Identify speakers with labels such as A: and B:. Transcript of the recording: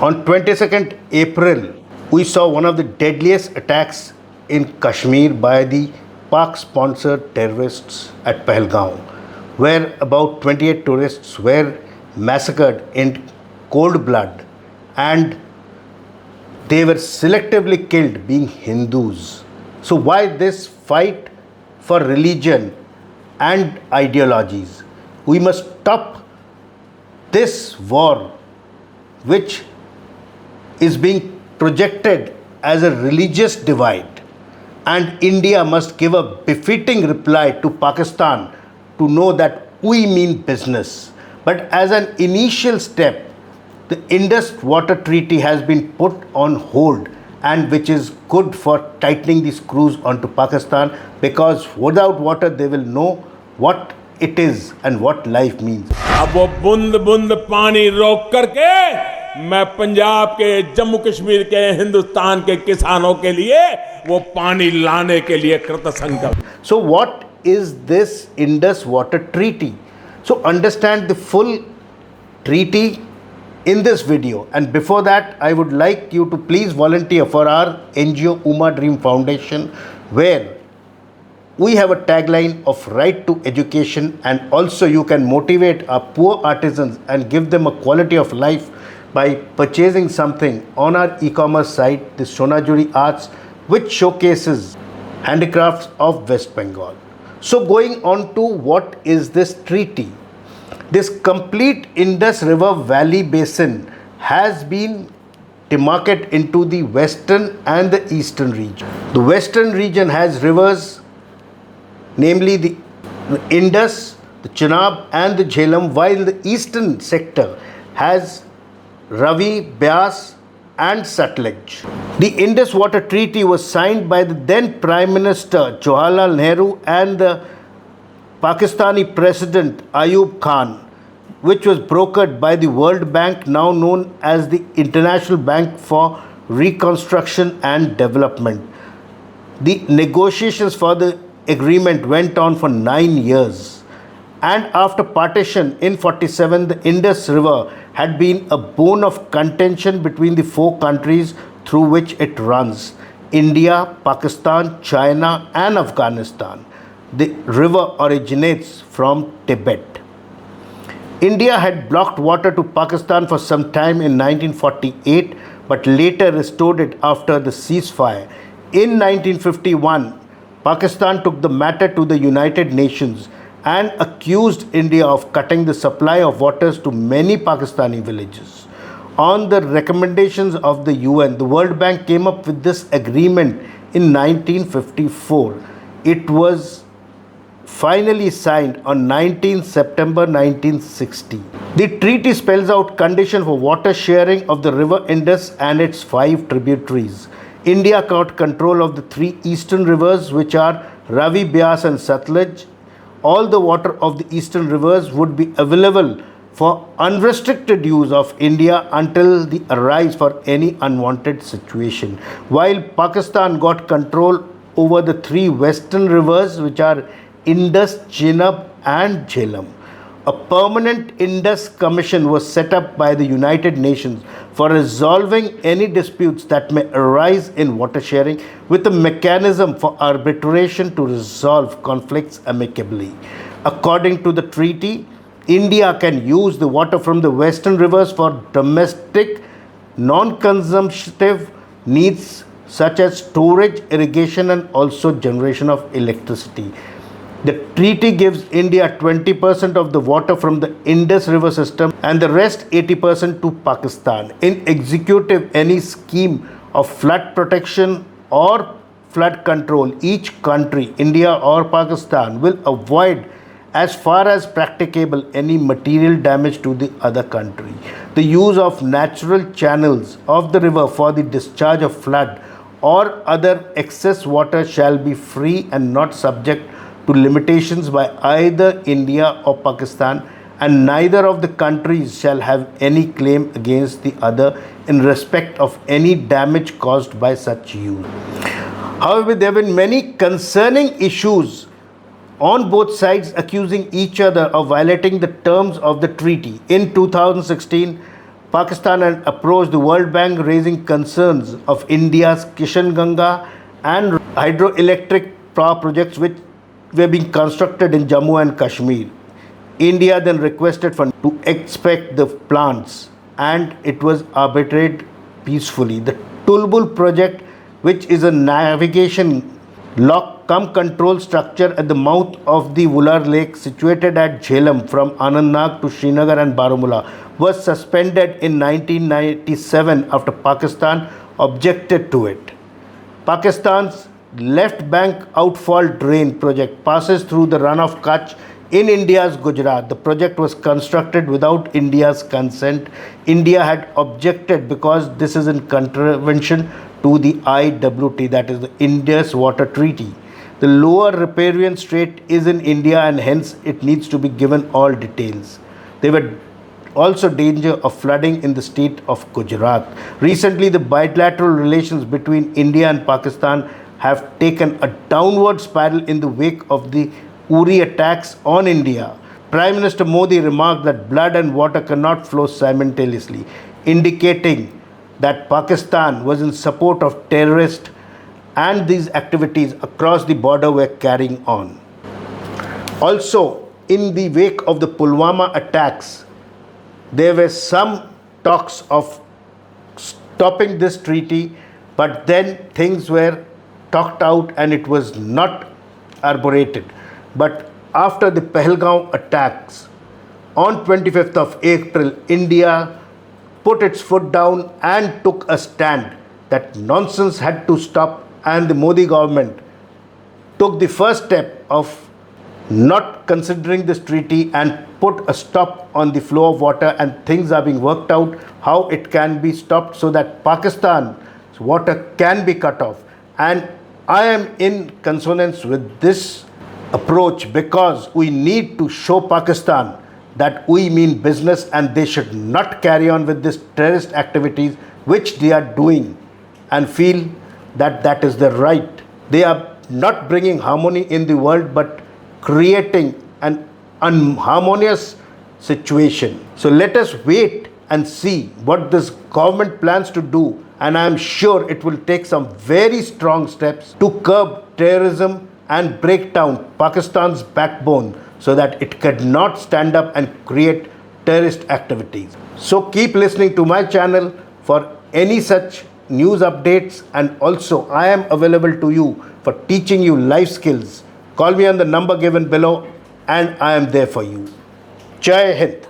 A: On 22nd April, we saw one of the deadliest attacks in Kashmir by the Pak-sponsored terrorists at Pahalgam, where about 28 tourists were massacred in cold blood and they were selectively killed being Hindus. So why this fight for religion and ideologies? We must stop this war which is being projected as a religious divide, and India must give a befitting reply to Pakistan to know that we mean business. But as an initial step, the Indus Water Treaty has been put on hold, and which is good for tightening the screws onto Pakistan, because without water they will know what it is and what life means.
B: अब वो बूंद बूंद पानी रोक करके मैं पंजाब के, जम्मू कश्मीर के, हिंदुस्तान के किसानों के लिए वो पानी लाने के लिए कृतसंकल्प.
A: So what is this Indus Water Treaty? So understand the full treaty in this video, and before that I would like you to please volunteer for our NGO Uma Dream Foundation, where we have a tagline of right to education, and also you can motivate our poor artisans and give them a quality of life by purchasing something on our e-commerce site, the Sonajuri Arts, which showcases handicrafts of West Bengal. So going on to what is this treaty? This complete Indus River Valley Basin has been demarcated into the western and the eastern region. The western region has rivers, namely the Indus, the Chenab and the Jhelum, while the eastern sector has Ravi, Beas and Satluj. The Indus Water Treaty was signed by the then Prime Minister Jawaharlal Nehru and the Pakistani President Ayub Khan, which was brokered by the World Bank, now known as the International Bank for Reconstruction and Development. The negotiations for the agreement went on for 9 years, and after partition in 47, the Indus River had been a bone of contention between the four countries through which it runs: India, Pakistan, China and Afghanistan. The river originates from Tibet. India had blocked water to Pakistan for some time in 1948, but later restored it after the ceasefire. In 1951, Pakistan took the matter to the United Nations and accused India of cutting the supply of waters to many Pakistani villages. On the recommendations of the UN, the World Bank came up with this agreement in 1954. It was finally signed on 19 September 1960. The treaty spells out conditions for water sharing of the river Indus and its 5 tributaries. India got control of the 3 eastern rivers, which are Ravi, Beas and Satluj. All the water of the eastern rivers would be available for unrestricted use of India until the arise for any unwanted situation, while Pakistan got control over the 3 western rivers, which are Indus, Chenab and Jhelum. A permanent Indus Commission was set up by the United Nations for resolving any disputes that may arise in water sharing, with a mechanism for arbitration to resolve conflicts amicably. According to the treaty, India can use the water from the western rivers for domestic, non-consumptive needs such as storage, irrigation and also generation of electricity. The treaty gives India 20% of the water from the Indus River system and the rest 80% to Pakistan. In executive any scheme of flood protection or flood control, each country, India or Pakistan, will avoid as far as practicable any material damage to the other country. The use of natural channels of the river for the discharge of flood or other excess water shall be free and not subject to limitations by either India or Pakistan, and neither of the countries shall have any claim against the other in respect of any damage caused by such use. However, there have been many concerning issues on both sides accusing each other of violating the terms of the treaty. In 2016, Pakistan had approached the World Bank raising concerns of India's Kishanganga and hydroelectric power projects which were being constructed in Jammu and Kashmir. India then requested for to inspect the plants and it was arbitrated peacefully. The Tulbul project, which is a navigation lock cum control structure at the mouth of the Vular Lake situated at Jhelum from Anantnag to Srinagar and Baramulla, was suspended in 1997 after Pakistan objected to it. Pakistan's left bank outfall drain project passes through the run of Kutch in India's Gujarat. The project was constructed without India's consent. India had objected because this is in contravention to the IWT, that is the Indus Water Treaty. The lower riparian strait is in India and hence it needs to be given all details. There were also danger of flooding in the state of Gujarat. Recently, the bilateral relations between India and Pakistan have taken a downward spiral in the wake of the Uri attacks on India. Prime Minister Modi remarked that blood and water cannot flow simultaneously, indicating that Pakistan was in support of terrorists and these activities across the border were carrying on. Also, in the wake of the Pulwama attacks, there were some talks of stopping this treaty, but then things were talked out and it was not arborated. But after the Pahalgam attacks on 25th of April, India put its foot down and took a stand that nonsense had to stop, and the Modi government took the first step of not considering this treaty and put a stop on the flow of water, and things are being worked out how it can be stopped so that Pakistan's water can be cut off. And I am in consonance with this approach because we need to show Pakistan that we mean business and they should not carry on with these terrorist activities which they are doing and feel that that is the right. They are not bringing harmony in the world but creating an unharmonious situation. So let us wait and see what this government plans to do, and I am sure it will take some very strong steps to curb terrorism and break down Pakistan's backbone so that it cannot stand up and create terrorist activities. So keep listening to my channel for any such news updates, and also I am available to you for teaching you life skills. Call me on the number given below and I am there for you. Jai Hind.